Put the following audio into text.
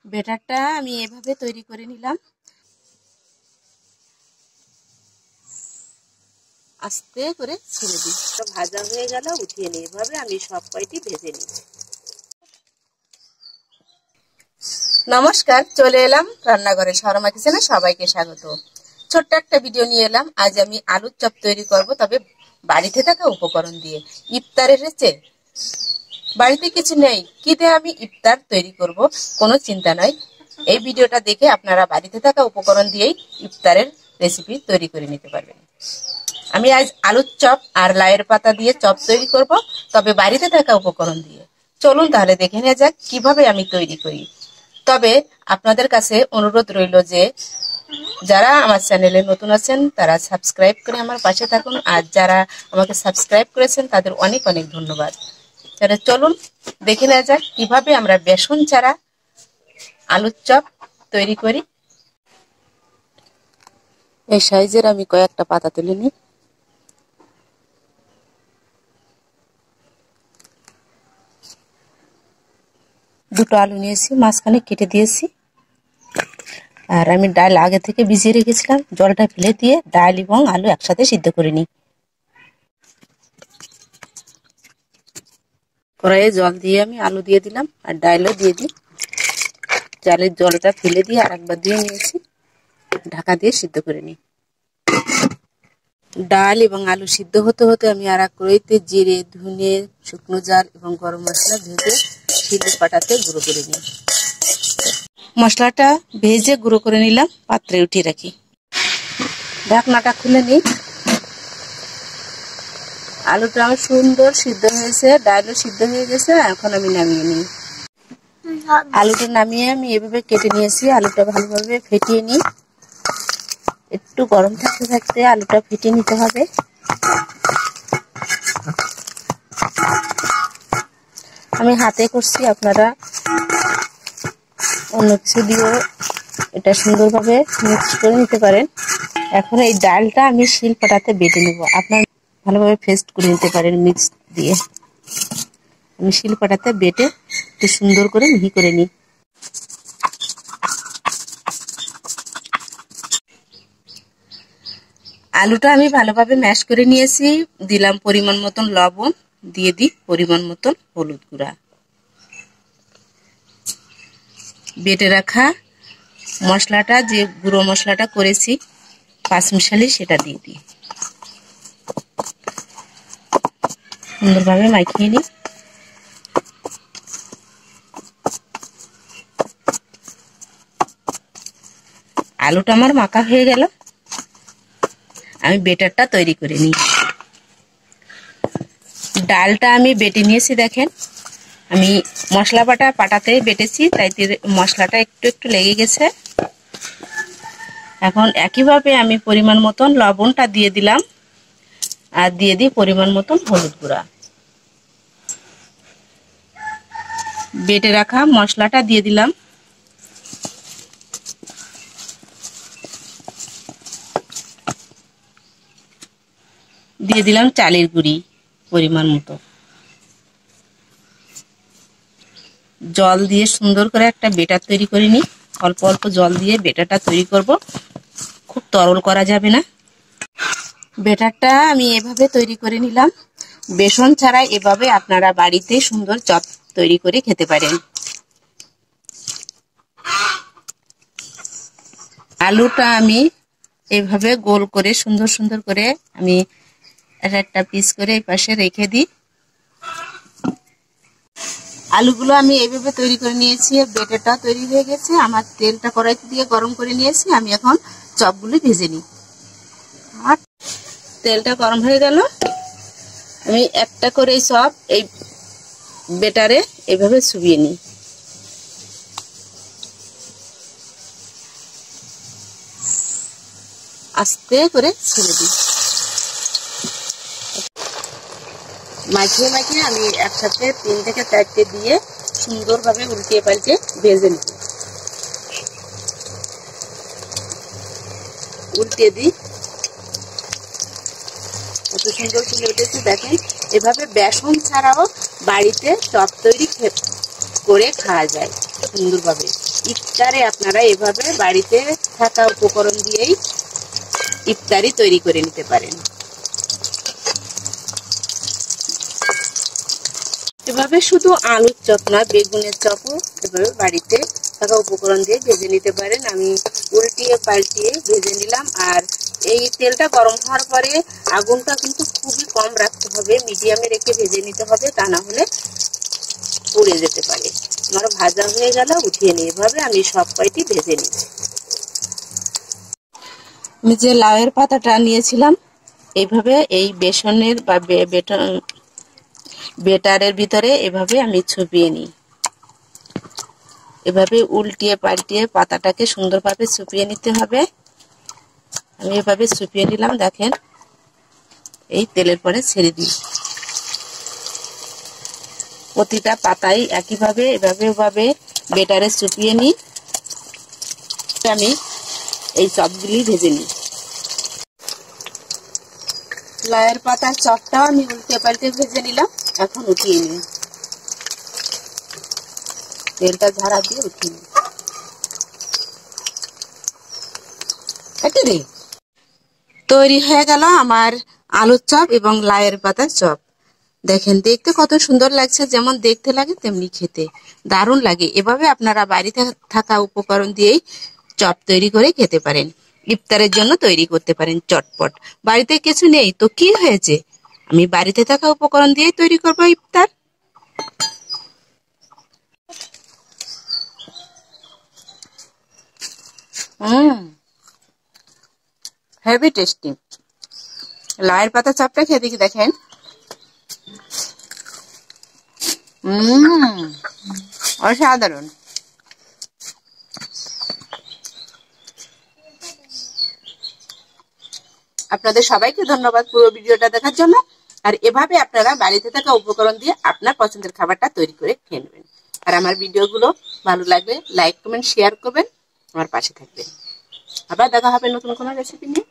ব্যাটারটা আমি এভাবে তৈরি করে নিলাম। আস্তে করে ছেড়ে দিই। ভাজা হয়ে গেল, উঠিয়ে নিই। এভাবে আমি সব কয়টি ভেজে নিই। নমস্কার, চলে এলাম রান্নাঘরে। শর্মা কিচেনে সবাইকে স্বাগত। ছোট্ট একটা ভিডিও নিয়ে এলাম। আজ আমি আলুর চপ তৈরি করব, তবে বাড়িতে থাকা উপকরণ দিয়ে। ইফতার এসেছে, বাড়িতে কিছু নেই, কি দিয়ে আমি ইফতার তৈরি করব কোনো চিন্তা নাই। এই ভিডিওটা দেখে আপনারা বাড়িতে থাকা উপকরণ দিয়েই ইফতারের রেসিপি তৈরি করে নিতে পারবেন। আমি আজ আলুর চপ আর লাউয়ের পাতা দিয়ে চপ তৈরি করব, তবে বাড়িতে থাকা উপকরণ দিয়ে। চলুন তাহলে দেখে নেওয়া যাক কিভাবে আমি তৈরি করি। তবে আপনাদের কাছে অনুরোধ রইল যে যারা আমার চ্যানেলে নতুন আছেন তারা সাবস্ক্রাইব করে আমার পাশে থাকুন, আর যারা আমাকে সাবস্ক্রাইব করেছেন তাদের অনেক অনেক ধন্যবাদ। তাহলে চলুন দেখে নেওয়া যাক কিভাবে আমরা বেসন ছাড়া আলুর চপ তৈরি করি। এই সাইজের আমি কয়েকটা পাতা তুলে নিই। দুটো আলু নিয়েছি, মাঝখানে কেটে দিয়েছি। আর আমি ডাল আগে থেকে ভিজিয়ে রেখেছিলাম, জলটা ফেলে দিয়ে ডাল এবং আলু একসাথে সিদ্ধ করে নিই। কড়াইয়ে জল দিয়ে আমি আলু দিয়ে দিলাম আর ডালও দিয়ে দিই। চালের জলটা ফেলে দিয়ে আরেকবার দিয়ে নিয়েছি, ঢাকা দিয়ে সিদ্ধ করে নিই। ডাল এবং আলু সিদ্ধ হতে হতে আমি আর এক কড়াইতে জিরে, ধনে, শুকনো ঝাল এবং গরম মশলা ভেজে শিলের পাটাতে গুঁড়ো করে নিই। মশলাটা ভেজে গুঁড়ো করে নিলাম, পাত্রে উঠিয়ে রাখি। ঢাকনাটা খুলে নিই। আলুটা আমার সুন্দর সিদ্ধ হয়েছে, ডালও সিদ্ধ হয়ে গেছে। এখন আমি নামিয়ে নিই। আলুটা নামিয়ে আমি এভাবে কেটে নিয়েছি। আলুটা ভালোভাবে ফেটিয়ে নিই। একটু গরম থাকতে থাকতে আলুটা ফেটিয়ে নিতে হবে। আমি হাতে করছি, আপনারা অন্য কিছু দিয়েও এটা সুন্দরভাবে মিক্স করে নিতে পারেন। এখন এই ডালটা আমি শিলপাটাতে বেটে নেব। আপনারা ভালোভাবে পেস্ট করে নিতে পারেন মিক্স দিয়ে। আমি শিলপাটাতে বেটে একটু সুন্দর করে মিহি করে নিই। আলুটা আমি ভালোভাবে ম্যাশ করে নিয়েছি। দিলাম পরিমাণ মতন লবণ, দিয়ে দিই পরিমাণ মতন হলুদ গুঁড়া। বেটে রাখা মশলাটা, যে গুঁড়ো মশলাটা করেছি পাঁচমিশালি, সেটা দিয়ে দিই। সুন্দরভাবে মাখিয়ে নিই। আলুটা আমার মাখা হয়ে গেল। আমি বেটারটা তৈরি করে নিই। ডালটা আমি বেটে নিয়েছি, দেখেন আমি মশলা পাটাতে বেটেছি, তাই মশলাটা একটু একটু লেগে গেছে। এখন একইভাবে আমি পরিমাণ মতন লবণটা দিয়ে দিলাম আর দিয়ে দিই পরিমাণ মতন হলুদ গুঁড়া। বেটে রাখা মশলাটা দিয়ে দিলাম। দিয়ে দিলাম চালের গুঁড়ি পরিমাণ মতো। জল দিয়ে সুন্দর করে একটা বেটার তৈরি করে নিই। অল্প অল্প জল দিয়ে বেটারটা তৈরি করব, খুব তরল করা যাবে না। বেটারটা আমি এভাবে তৈরি করে নিলাম। বেসন ছাড়া এভাবে আপনারা বাড়িতে সুন্দর চপ তৈরি করে খেতে পারেন। আলুটা আমি এভাবে গোল করে সুন্দর সুন্দর করে আমি একটা পিস করে এই পাশে রেখে দিই। আলুগুলো আমি এইভাবে তৈরি করে নিয়েছি। বেটারটা তৈরি হয়ে গেছে। আমার তেলটা কড়াইতে দিয়ে গরম করে নিয়েছি। আমি এখন চপগুলো ভেজে নিই। আর তেলটা গরম হয়ে গেল। আমি একটা করে চপ এই বেটারে এইভাবে চুবিয়ে নিই। আস্তে করে ছেড়ে দিই। মাখিয়ে মাখিয়ে আমি একসাথে 3 থেকে 4টে দিয়ে সুন্দরভাবে উল্টিয়ে পাল্টে ভেজে নিই। উল্টে দিই। কত সুন্দর ফুলে উঠেছে দেখেন। এভাবে বেসন ছাড়াও বাড়িতে চপ তৈরি করে খাওয়া যায় সুন্দরভাবে। ইফতারে আপনারা এভাবে বাড়িতে থাকা উপকরণ দিয়েই ইফতারি তৈরি করে নিতে পারেন। এভাবে শুধু আলুর চপ না, বেগুনের চপও এভাবে বাড়িতে থাকা উপকরণ দিয়ে ভেজে নিতে পারেন। আমি উল্টিয়ে পাল্টিয়ে ভেজে নিলাম। আর এই তেলটা গরম হওয়ার পরে আগুনটা কিন্তু খুবই কম রাখতে হবে, মিডিয়ামে রেখে ভেজে নিতে হবে, তা না হলে পুড়ে যেতে পারে। আমার ভাজা হয়ে গেল, উঠিয়ে নিই। এভাবে আমি সব কয়টি ভেজে নিচ্ছি। আমি যে লাউয়ের পাতাটা নিয়েছিলাম, এইভাবে এই বেসনের বা বেটারের ভিতরে এভাবে আমি চুপিয়ে নিই। এভাবে উল্টিয়ে পাল্টিয়ে পাতাটাকে সুন্দরভাবে চুপিয়ে নিতে হবে। আমি এভাবে চুপিয়ে নিলাম, দেখেন। এই তেলের পরে ছেড়ে দিই। প্রতিটা পাতাই একইভাবে এভাবে বেটারে চুপিয়ে নিই। আমি এই চপগুলি ভেজে নিই। লাউয়ের পাতার চপটাও আমি উল্টে পাল্টে ভেজে নিলাম। এখন উঠিয়ে নিই, তেলটা ঝাড়া দিয়ে উঠিয়ে নিই। তৈরি হয়ে গেল আমার আলুর চপ এবং লাউয়ের পাতার চপ। দেখেন, দেখতে কত সুন্দর লাগছে। যেমন দেখতে লাগে তেমনি খেতে দারুণ লাগে। এভাবে আপনারা বাড়িতে থাকা উপকরণ দিয়েই চপ তৈরি করে খেতে পারেন। ইফতারের জন্য তৈরি করতে পারেন চটপট। বাড়িতে কিছু নেই তো কি হয়েছে, আমি বাড়িতে থাকা উপকরণ দিয়ে তৈরি করব ইফতার। Heavy tasty. লাউয়ের পাতা চপটা খেয়ে দেখি, দেখেন। অসাধারণ। আপনাদের সবাইকে ধন্যবাদ পুরো ভিডিওটা দেখার জন্য। আর এভাবে আপনারা বাড়িতে থাকা উপকরণ দিয়ে আপনার পছন্দের খাবারটা তৈরি করে খেয়ে নেবেন। আর আমার ভিডিওগুলো ভালো লাগলে লাইক কমেন্ট শেয়ার করবেন, আমার পাশে থাকবেন। আবার দেখা হবে নতুন কোনো রেসিপি নিয়ে।